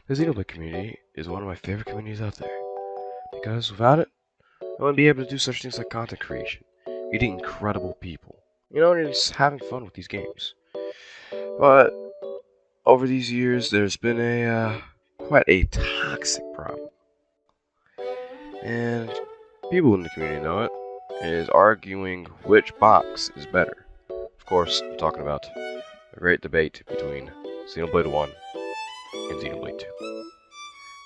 The Xenoblade community is one of my favorite communities out there, because without it, I wouldn't be able to do such things like content creation, meeting incredible people, and just having fun with these games. But over these years, there's been quite a toxic problem, and people in the community know it, is arguing which box is better. Of course, I'm talking about a great debate between Xenoblade 1 and Xenoblade 2.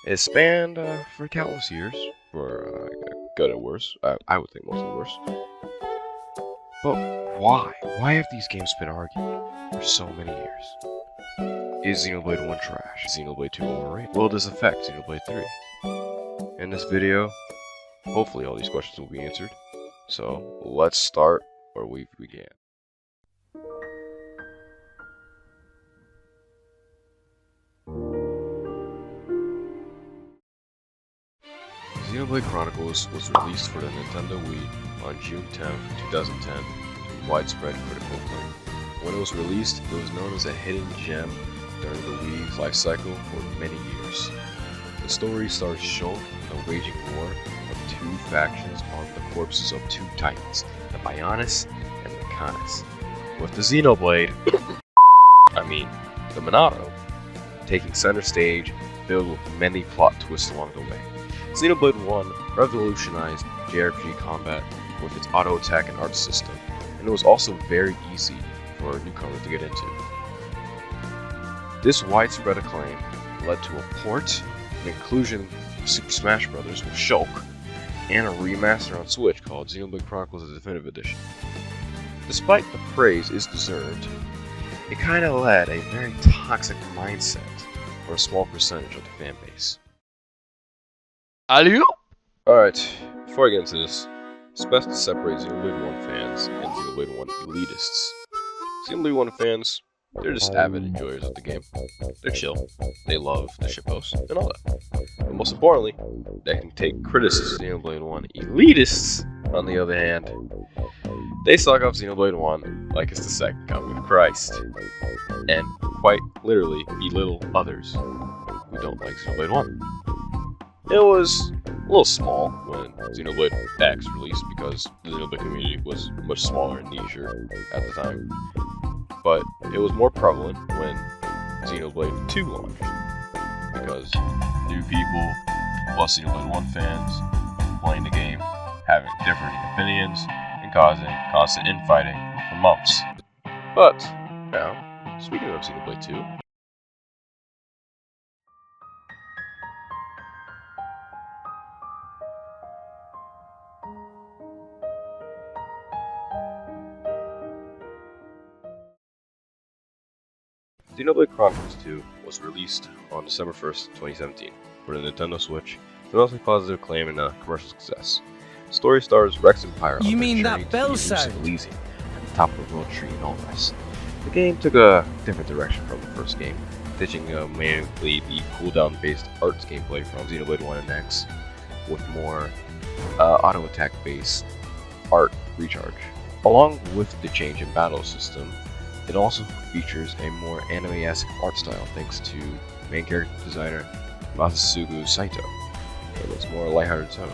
It spanned for countless years, for good and worse. I would think mostly worse. But why? Why have these games been argued for so many years? Is Xenoblade 1 trash? Is Xenoblade 2 overrated? Will this affect Xenoblade 3? In this video, hopefully all these questions will be answered. So let's start where we began. Xenoblade Chronicles was released for the Nintendo Wii on June 10, 2010 to widespread critical acclaim. When it was released, it was known as a hidden gem during the Wii's life cycle for many years. The story stars Shulk in a waging war of two factions on the corpses of two titans, the Bionis and the Canis, with the Xenoblade, the Monado, taking center stage, filled with many plot twists along the way. Xenoblade 1 revolutionized JRPG combat with its auto attack and art system, and it was also very easy for a newcomer to get into. This widespread acclaim led to a port, an inclusion of Super Smash Bros. With Shulk, and a remaster on Switch called Xenoblade Chronicles The Definitive Edition. Despite the praise is deserved, it kinda led a very toxic mindset for a small percentage of the fanbase. Alright, before I get into this, it's best to separate Xenoblade 1 fans and Xenoblade 1 elitists. Xenoblade 1 fans, they're just avid enjoyers of the game. They're chill, they love the shitpost, and all that. But most importantly, they can take criticism. Xenoblade 1 elitists, on the other hand, they suck off Xenoblade 1 like it's the second coming of Christ, and quite literally belittle others who don't like Xenoblade 1. It was a little small when Xenoblade X released because the Xenoblade community was much smaller and nicher at the time, but it was more prevalent when Xenoblade 2 launched because new people, plus Xenoblade 1 fans, playing the game, having differing opinions, and causing constant infighting for months. But now, speaking of Xenoblade 2, Xenoblade Chronicles 2 was released on December 1st, 2017 for the Nintendo Switch, to mostly positive acclaim and a commercial success. The story stars Rex and Pyra. You mean that bell sound? Elysium, at the top of the world tree and all the rest. The game took a different direction from the first game, ditching mainly the cooldown-based arts gameplay from Xenoblade 1 and X, with more auto attack-based art recharge. Along with the change in battle system, it also features a more anime-esque art style thanks to main character designer Masasugu Saito, and its more lighthearted tone.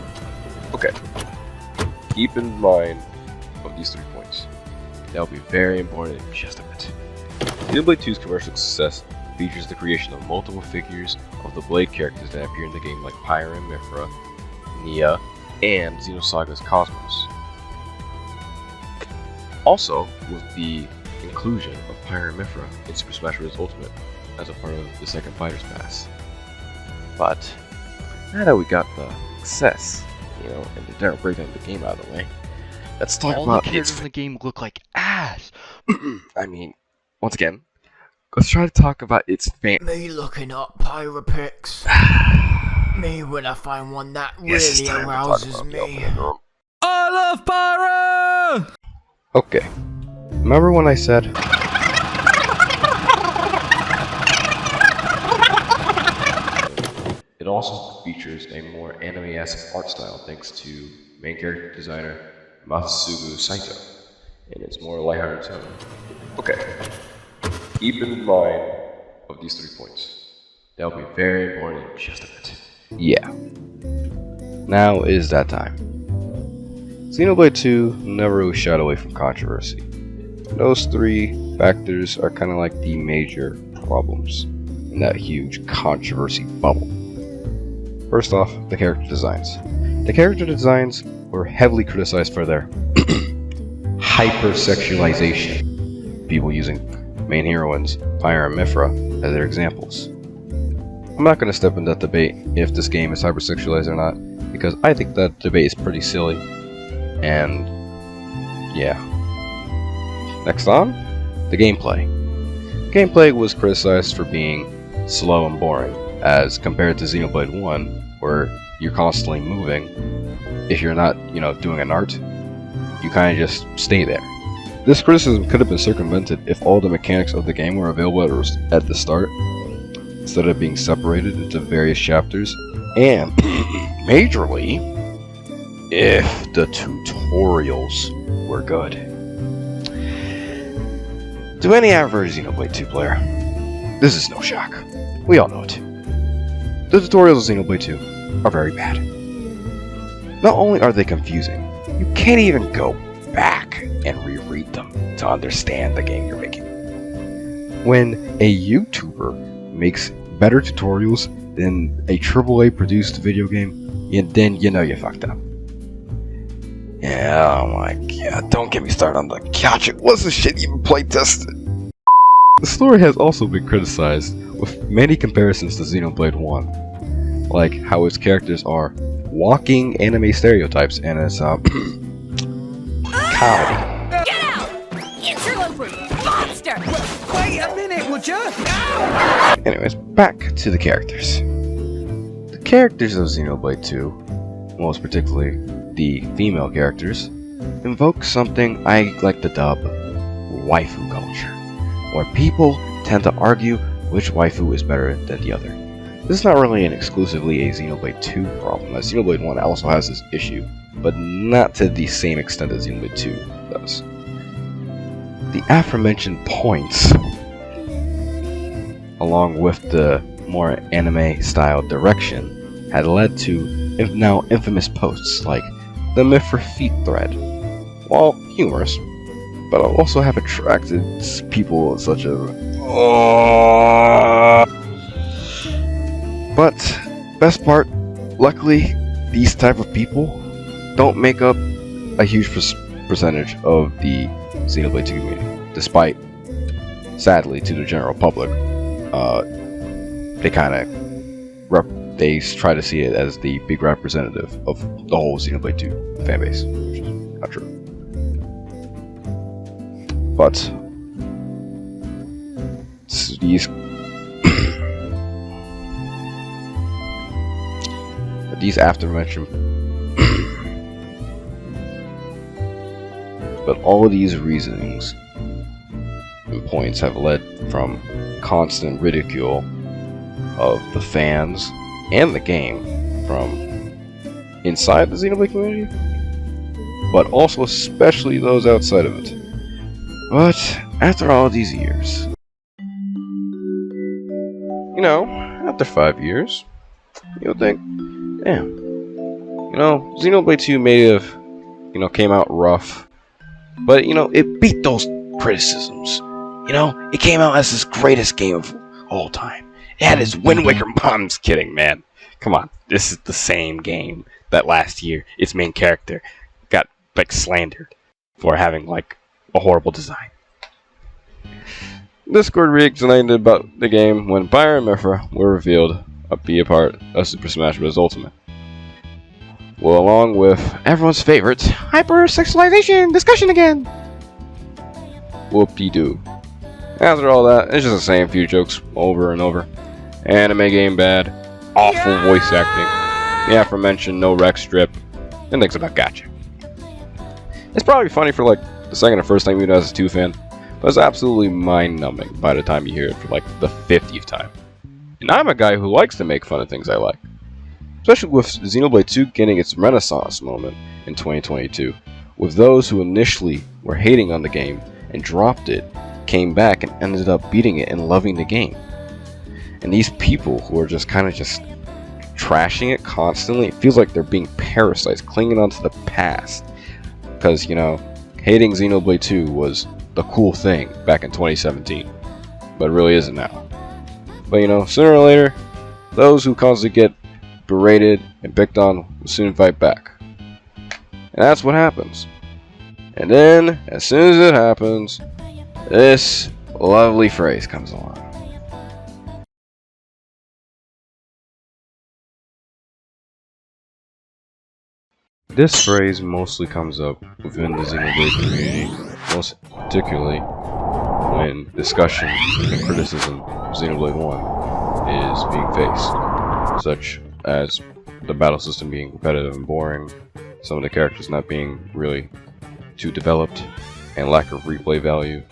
Okay, keep in mind of these 3 points. They'll be very important in just a bit. Xenoblade 2's commercial success features the creation of multiple figures of the Blade characters that appear in the game like Pyra and Mithra, Nia, and Xenosaga's Cosmos. Also, with the inclusion of Pyra and Mithra in Super Smash Bros. Ultimate as a part of the second Fighter's Pass. But now that we got the success, and the general breakdown of the game out of the way, let's talk all about the characters in the game look like ass. Once again, let's try to talk about its fan. Me looking up Pyra pics. Me when I find one that really arouses me. I love Pyra! Okay, remember when I said it also features a more anime-esque art style thanks to main character designer Masasugu Saito, and its more lighthearted tone. Okay, keep in mind of these 3 points. That'll be very important in just a bit. Yeah. Now is that time. Xenoblade 2 never really shied away from controversy. Those three factors are kind of like the major problems in that huge controversy bubble. First off, the character designs. The character designs were heavily criticized for their hypersexualization. People using main heroines, Pyra and Mithra, as their examples. I'm not going to step into that debate if this game is hypersexualized or not, because I think that debate is pretty silly. And yeah. Next on, the gameplay. Gameplay was criticized for being slow and boring, as compared to Xenoblade 1, where you're constantly moving. If you're not, doing an art, you kind of just stay there. This criticism could have been circumvented if all the mechanics of the game were available at the start, instead of being separated into various chapters, and majorly, if the tutorials were good. To any average Xenoblade 2 player, this is no shock. We all know it. The tutorials of Xenoblade 2 are very bad. Not only are they confusing, you can't even go back and reread them to understand the game you're making. When a YouTuber makes better tutorials than a AAA produced video game, then you know you fucked up. Yeah, oh my god, don't get me started on the couch. It wasn't shit even play tested. The story has also been criticized with many comparisons to Xenoblade 1, like how its characters are walking anime stereotypes and its comedy. Get out! Interloper! Monster! Wait a minute, would you? Anyways, back to the characters. The characters of Xenoblade 2, most particularly the female characters, invoke something I like to dub waifu culture, where people tend to argue which waifu is better than the other. This is not really an exclusively a Xenoblade 2 problem, as Xenoblade 1 also has this issue, but not to the same extent as Xenoblade 2 does. The aforementioned points, along with the more anime-style direction, had led to now infamous posts like the Mithra Feet thread. While humorous, but also have attracted people such as But best part, luckily, these type of people don't make up a huge percentage of the Xenoblade 2 community, despite, sadly, to the general public, they try to see it as the big representative of the whole Xenoblade 2 fanbase, which is not true. But these aforementioned but all of these reasonings and points have led from constant ridicule of the fans and the game from inside the Xenoblade community, but also especially those outside of it. But after all these years, after 5 years, you'll think, damn, Xenoblade 2 may have, came out rough, but, it beat those criticisms. It came out as this greatest game of all time. It had its Wind Waker. I'm just kidding, man. Come on, this is the same game that last year its main character got, slandered for having, a horrible design. Discord reignited about the game when Pyra and Mithra were revealed to be a part of Super Smash Bros. Ultimate. Well, along with everyone's favorite hypersexualization discussion again. Whoop-de-doo. After all that, it's just the same few jokes over and over. Anime game bad, awful voice acting, the aforementioned no rec strip, and things about gacha. It's probably funny for the second or first time you know as a 2 fan, but it's absolutely mind-numbing by the time you hear it for the 50th time. And I'm a guy who likes to make fun of things I like. Especially with Xenoblade 2 getting its renaissance moment in 2022, with those who initially were hating on the game and dropped it, came back and ended up beating it and loving the game. And these people who are just kind of just trashing it constantly, it feels like they're being parasites, clinging onto the past. Because, you know, hating Xenoblade 2 was the cool thing back in 2017, but it really isn't now. But, you know, sooner or later, those who constantly get berated and picked on will soon fight back. And that's what happens. And then, as soon as it happens, this lovely phrase comes along. This phrase mostly comes up within the Xenoblade community, most particularly when discussion and criticism of Xenoblade 1 is being faced, such as the battle system being repetitive and boring, some of the characters not being really too developed, and lack of replay value.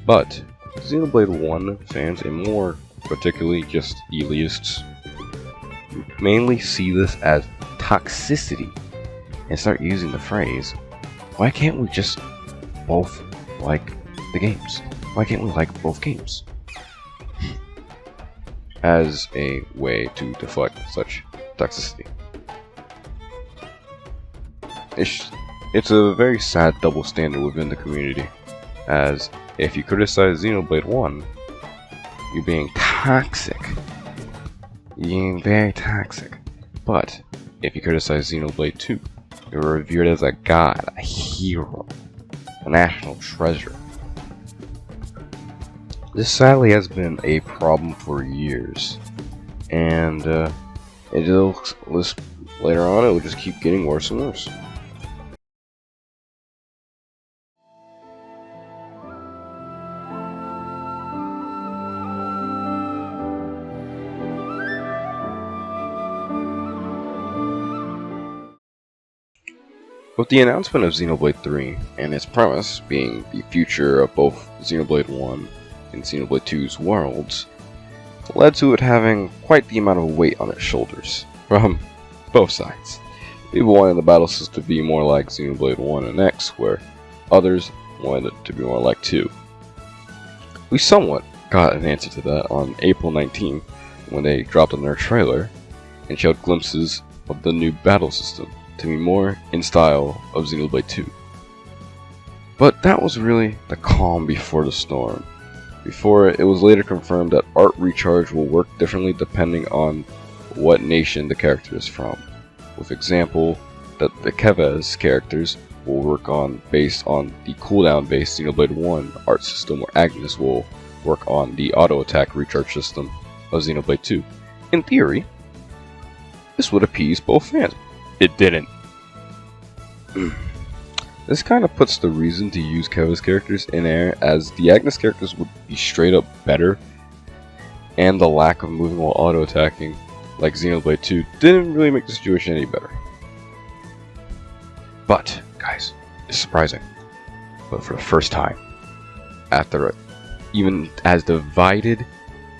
But Xenoblade 1 fans, and more particularly just elitists, mainly see this as toxicity and start using the phrase, why can't we just both like the games? Why can't we like both games? As a way to deflect such toxicity. It's a very sad double standard within the community, as if you criticize Xenoblade 1, you're being toxic. You're being very toxic. But if you criticize Xenoblade 2, you're revered as a god, a hero, a national treasure. This sadly has been a problem for years, and later on it will just keep getting worse and worse. With the announcement of Xenoblade 3, and its premise being the future of both Xenoblade 1 and Xenoblade 2's worlds, led to it having quite the amount of weight on its shoulders, from both sides. People wanted the battle system to be more like Xenoblade 1 and X, where others wanted it to be more like 2. We somewhat got an answer to that on April 19th, when they dropped on their trailer, and showed glimpses of the new battle system, to be more in style of Xenoblade 2. But that was really the calm before the storm. Before it was later confirmed that art recharge will work differently depending on what nation the character is from. With example, that the Kevez characters will work on based on the cooldown based Xenoblade 1 art system, where Agnes will work on the auto attack recharge system of Xenoblade 2. In theory, this would appease both fans. It didn't. This kind of puts the reason to use Keva's characters in air, as the Agnes characters would be straight up better, and the lack of moving while auto attacking like Xenoblade 2 didn't really make the situation any better. But, guys, it's surprising, but for the first time, after even as divided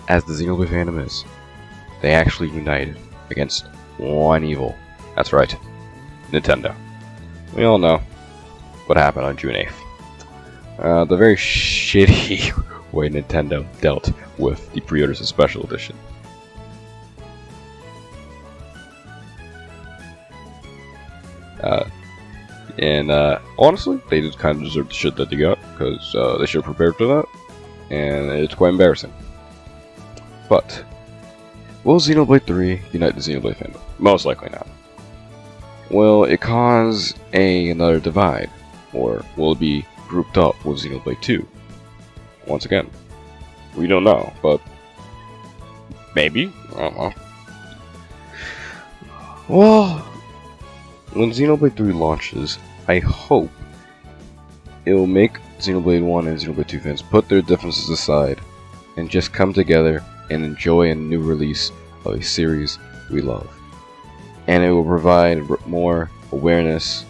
as the Xenoblade fandom is, they actually united against one evil. That's right, Nintendo. We all know what happened on June 8th. The very shitty way Nintendo dealt with the pre-orders of Special Edition. Honestly, they just kind of deserve the shit that they got, because they should have prepared for that, and it's quite embarrassing. But will Xenoblade 3 unite the Xenoblade fandom? Most likely not. Will it cause another divide, or will it be grouped up with Xenoblade 2? Once again, we don't know, but maybe. I don't know. Well, when Xenoblade 3 launches, I hope it will make Xenoblade 1 and Xenoblade 2 fans put their differences aside and just come together and enjoy a new release of a series we love. And it will provide more awareness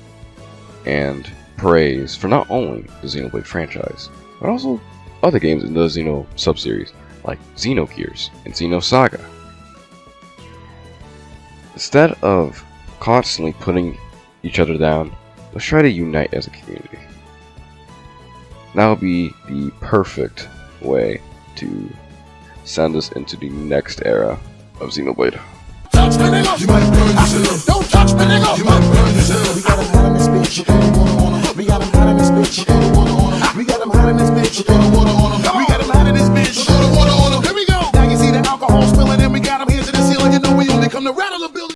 and praise for not only the Xenoblade franchise, but also other games in the Xeno subseries, like Xenogears and Xenosaga. Instead of constantly putting each other down, let's try to unite as a community. That would be the perfect way to send us into the next era of Xenoblade. Touch me, nigga. You might burn yourself. Don't touch me, nigga. You might burn yourself. We got him hot in this bitch. You throw the water on him. We got him hot in this bitch. You throw the water on him. We got him hot in this bitch. You throw the water on him. We got him hot in this bitch. You throw the water on him. Here we go. Now you see the alcohol spilling, and we got him here to the ceiling. You know we only come to rattle the